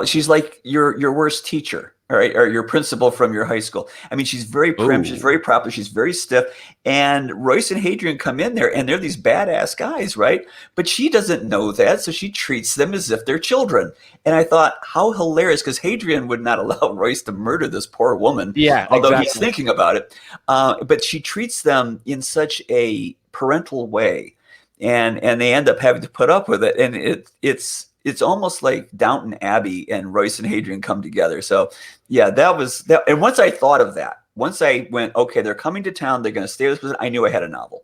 she's like your worst teacher, right, or your principal from your high school. I mean, she's very prim, she's very proper, she's very stiff. And Royce and Hadrian come in there, and they're these badass guys, right? But she doesn't know that, so she treats them as if they're children. And I thought, how hilarious, because Hadrian would not allow Royce to murder this poor woman, although he's thinking about it. But she treats them in such a parental way, and they end up having to put up with it. And it's almost like Downton Abbey and Royce and Hadrian come together. So yeah, that was that. And once I thought of that, once I went, okay, they're coming to town, they're going to stay with us, I knew I had a novel.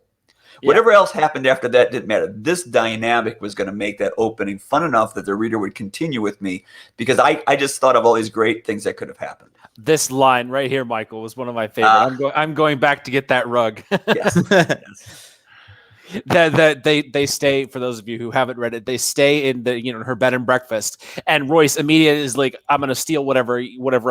Yeah. Whatever else happened after that didn't matter. This dynamic was going to make that opening fun enough that the reader would continue with me, because I just thought of all these great things that could have happened. This line right here, Michael, was one of my favorite. I'm going back to get that rug. Yes. Yes. That they stay, for those of you who haven't read it, they stay in the her bed and breakfast, and Royce immediately is like, I'm gonna steal whatever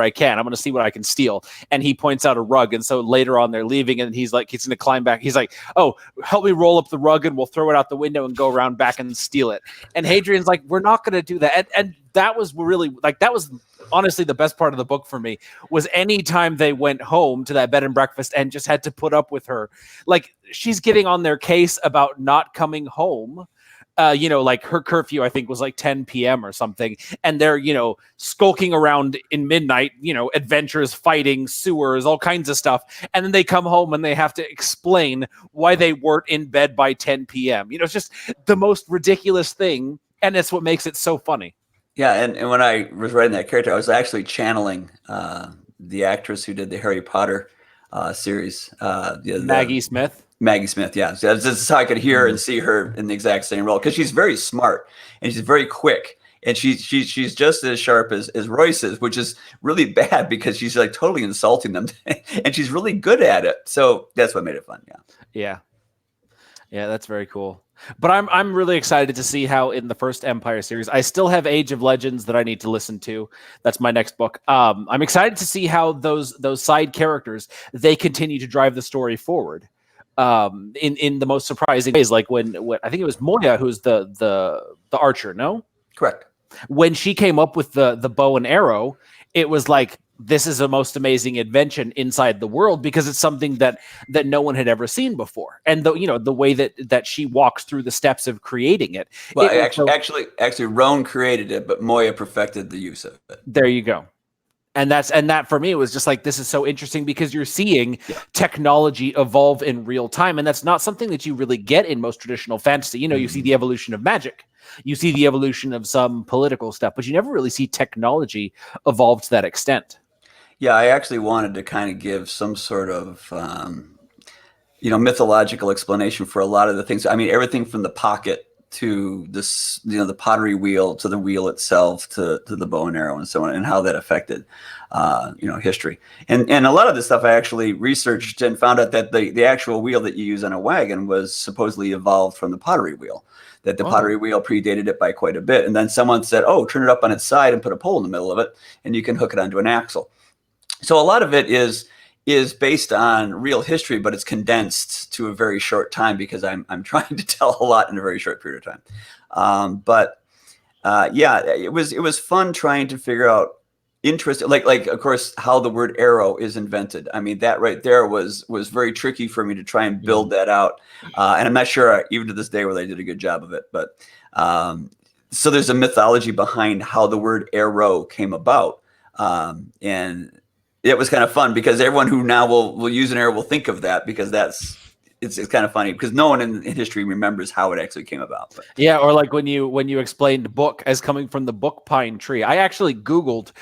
I can. I'm gonna see what I can steal. And he points out a rug, and so later on they're leaving, and he's gonna climb back. He's like, oh, help me roll up the rug and we'll throw it out the window and go around back and steal it. And Hadrian's like, we're not gonna do that. And that was really, that was honestly the best part of the book for me, was any time they went home to that bed and breakfast and just had to put up with her. Like, she's getting on their case about not coming home, like her curfew, I think, was like 10 p.m. or something. And they're, skulking around in midnight, adventures, fighting, sewers, all kinds of stuff. And then they come home and they have to explain why they weren't in bed by 10 p.m. It's just the most ridiculous thing. And it's what makes it so funny. Yeah. And when I was writing that character, I was actually channeling the actress who did the Harry Potter series. Maggie Smith. Maggie Smith, yeah. So this is how I could hear and see her in the exact same role, because she's very smart and she's very quick, and she's just as sharp as Royce is, which is really bad because she's like totally insulting them, and she's really good at it. So that's what made it fun. Yeah, that's very cool. But I'm really excited to see how in the first Empire series, I still have Age of Legends that I need to listen to. That's my next book. I'm excited to see how those side characters, they continue to drive the story forward. In the most surprising ways, like when I think it was Moya who's the archer. No, correct. When she came up with the bow and arrow, it was like, this is the most amazing invention inside the world, because it's something that no one had ever seen before. And the way that she walks through the steps of creating it. Well, actually, Roan created it, but Moya perfected the use of it. There you go. And that for me was just like, this is so interesting, because you're seeing technology evolve in real time. And that's not something that you really get in most traditional fantasy. You see the evolution of magic, you see the evolution of some political stuff, but you never really see technology evolve to that extent. Yeah, I actually wanted to kind of give some sort of, mythological explanation for a lot of the things. I mean, everything from the pocket to this, the pottery wheel, to the wheel itself, to the bow and arrow, and so on, and how that affected, history. And a lot of this stuff I actually researched and found out that the actual wheel that you use on a wagon was supposedly evolved from the pottery wheel. That the pottery wheel predated it by quite a bit. And then someone said, "Oh, turn it up on its side and put a pole in the middle of it, and you can hook it onto an axle." So a lot of it is based on real history, but it's condensed to a very short time, because I'm trying to tell a lot in a very short period of time. It was fun trying to figure out interesting, like of course, how the word arrow is invented. I mean, that right there was very tricky for me to try and build that out, and I'm not sure even to this day whether I did a good job of it. But so there's a mythology behind how the word arrow came about, and it was kind of fun, because everyone who now will use an arrow will think of that, because it's kind of funny, because no one in history remembers how it actually came about. But. Yeah, or like when you explained book as coming from the book pine tree. I actually Googled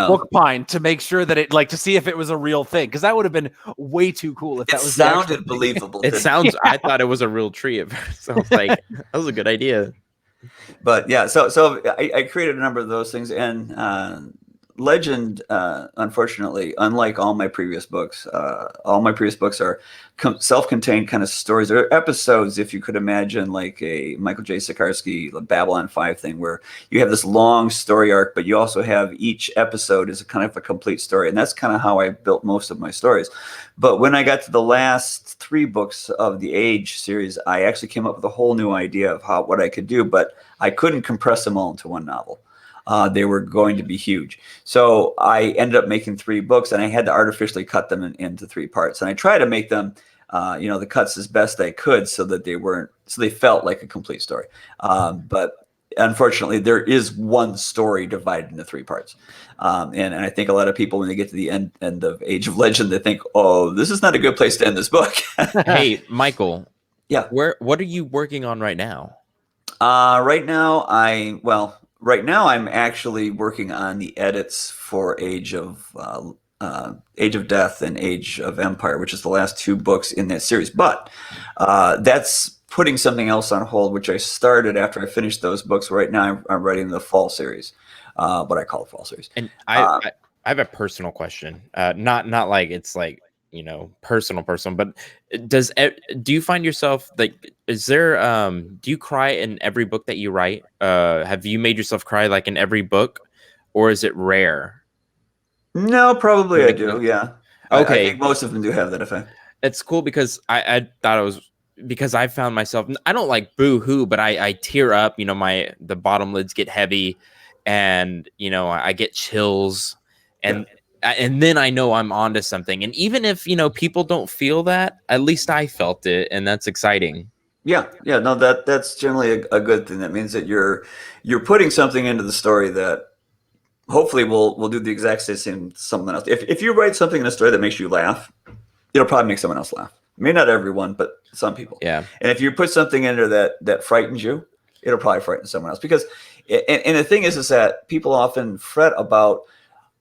book pine to make sure that it, like, to see if it was a real thing, because that would have been way too cool if that was sounded believable. It sounds. Yeah. I thought it was a real tree at first. So I was like, that was a good idea. But yeah, so I created a number of those things, and Legend, unfortunately, unlike all my previous books are self-contained kind of stories, or episodes, if you could imagine, like a Michael J. Sikarsky Babylon 5 thing, where you have this long story arc, but you also have each episode is a kind of a complete story. And that's kind of how I built most of my stories. But when I got to the last 3 books of the Age series, I actually came up with a whole new idea of what I could do, but I couldn't compress them all into one novel. They were going to be huge. So I ended up making 3 books, and I had to artificially cut them into 3 parts. And I tried to make them, the cuts as best I could, so that they felt like a complete story. But unfortunately, there is one story divided into 3 parts. And I think a lot of people, when they get to the end of Age of Legend, they think, "Oh, this is not a good place to end this book." Hey, Michael. Yeah. What are you working on right now? Right now, I'm actually working on the edits for Age of Death and Age of Empire, which is the last 2 books in that series. But that's putting something else on hold, which I started after I finished those books. Right now, I'm writing the fall series, what I call the fall series. And I have a personal question. Not like it's like, personal, but do you find yourself like, is there, do you cry in every book that you write? Have you made yourself cry like in every book, or is it rare? No, probably I do. Yeah. Okay. I think most of them do have that effect. It's cool, because I thought it was, because I found myself, I don't like boo-hoo, but I tear up, the bottom lids get heavy, and, I get chills, and then I know I'm onto something. And even if, people don't feel that, at least I felt it. And that's exciting. Yeah, yeah, no, that's generally a good thing. That means that you're putting something into the story that hopefully will do the exact same thing to someone else. If you write something in a story that makes you laugh, it'll probably make someone else laugh. Maybe not everyone, but some people. Yeah. And if you put something in there that frightens you, it'll probably frighten someone else. Because and the thing is that people often fret about.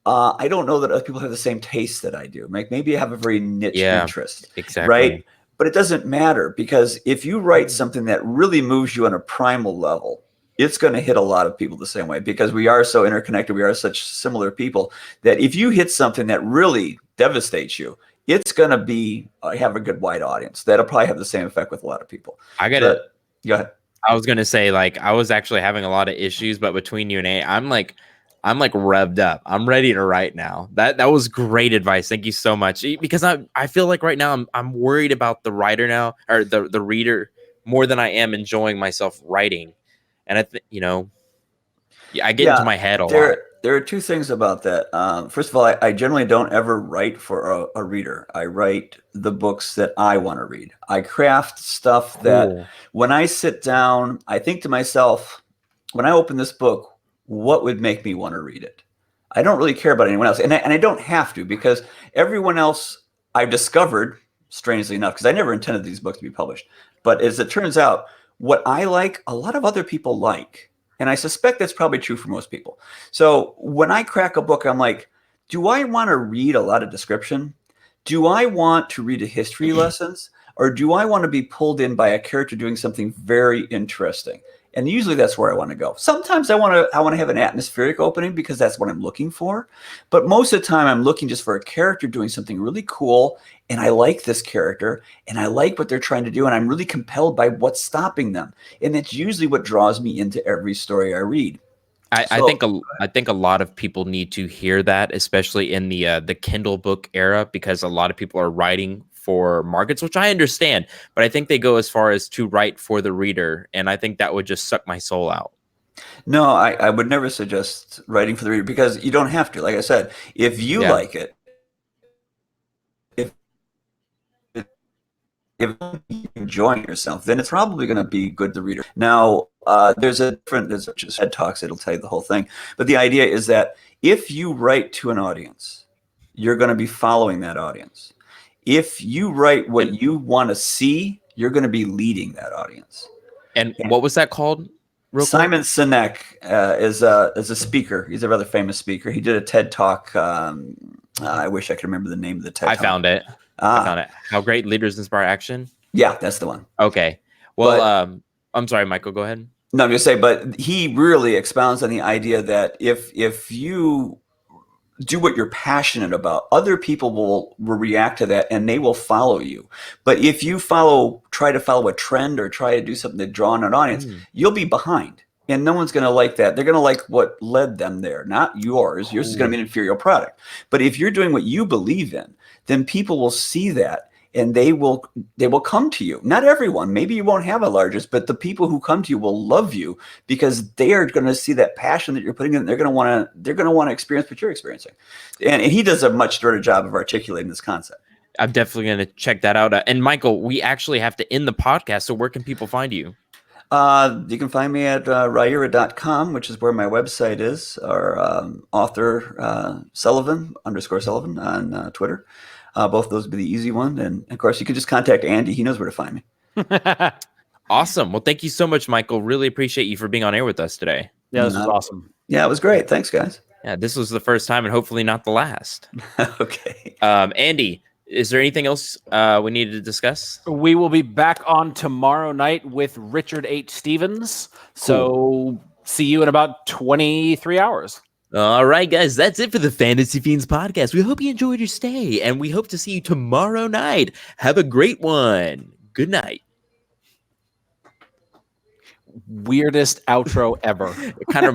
I don't know that other people have the same taste that I do. Like maybe I have a very niche Yeah, interest, right? exactly. But it doesn't matter because if you write something that really moves you on a primal level, it's going to hit a lot of people the same way because we are so interconnected. We are such similar people that if you hit something that really devastates you, it's going to be have a good wide audience. That'll probably have the same effect with a lot of people. I got So, it. go ahead. I was gonna say, like, I was actually having a lot of issues, but between you and I'm like revved up. I'm ready to write now. That was great advice. Thank you so much. Because I feel like right now I'm worried about the writer now, or the reader, more than I am enjoying myself writing. And I think, I get into Yeah, my head a lot. there are two things about that. First of all, I generally don't ever write for a reader. I write the books that I want to read. I craft stuff that Cool. when I sit down, I think to myself, when I open this book, what would make me want to read it? I don't really care about anyone else, and I don't have to because everyone else I've discovered, strangely enough, because I never intended these books to be published. But as it turns out, what I like, a lot of other people like. And I suspect that's probably true for most people. So when I crack a book, I'm like, do I want to read a lot of description? Do I want to read a history lessons? Or do I want to be pulled in by a character doing something very interesting? And usually that's where I want to go. Sometimes I want to have an atmospheric opening because that's what I'm looking for. But most of the time I'm looking just for a character doing something really cool. And I like this character and I like what they're trying to do. And I'm really compelled by what's stopping them. And it's usually what draws me into every story I read. So I think a lot of people need to hear that, especially in the Kindle book era, because a lot of people are writing for markets, which I understand, but I think they go as far as to write for the reader, and I think that would just suck my soul out. no, I would never suggest writing for the reader because you don't have to. Like I said, if you Yeah. like it, if if you're enjoying yourself, then it's probably going to be good to the reader. Now, there's just head talks. It'll tell you the whole thing. But the idea is that if you write to an audience, you're going to be following that audience. If you write what And you want to see, you're going to be leading that audience. and what was that called? Real quick. Simon Sinek is a speaker. He's a rather famous speaker. He did a TED talk. I wish I could remember the name of the TED I talk. found it. I found it. How great leaders inspire action. Yeah, that's the one. Okay. Well, But I'm sorry, Michael. Go ahead. no, I'm just saying. But he really expounds on the idea that if you do what you're passionate about, other people will react to that and they will follow you. But if you try to follow a trend or try to do something to draw in an audience, you'll be behind. And no one's going to like that. They're going to like what led them there, not yours. Yours is going to be an inferior product. But if you're doing what you believe in, then people will see that and they will come to you. Not everyone. Maybe you won't have a largest, but the people who come to you will love you because they are going to see that passion that you're putting in. They're going to want to experience what you're experiencing. And he does a much better job of articulating this concept. I'm definitely going to check that out. And Michael, we actually have to end the podcast. So where can people find you? You can find me at Ryura.com, which is where my website is, or author Sullivan _Sullivan on Twitter. Both of those would be the easy one. And of course, you can just contact Andy. He knows where to find me. Awesome. Well, thank you so much, Michael. Really appreciate you for being on air with us today. Yeah, this was awesome. Yeah, it was great. Thanks, guys. Yeah, this was the first time and hopefully not the last. Okay. Andy, is there anything else we needed to discuss? We will be back on tomorrow night with Richard H. Stevens. So see you in about 23 hours. All right, guys, that's it for the Fantasy Fiends podcast. We hope you enjoyed your stay, and we hope to see you tomorrow night. Have a great one. Good night. Weirdest outro ever. It kind of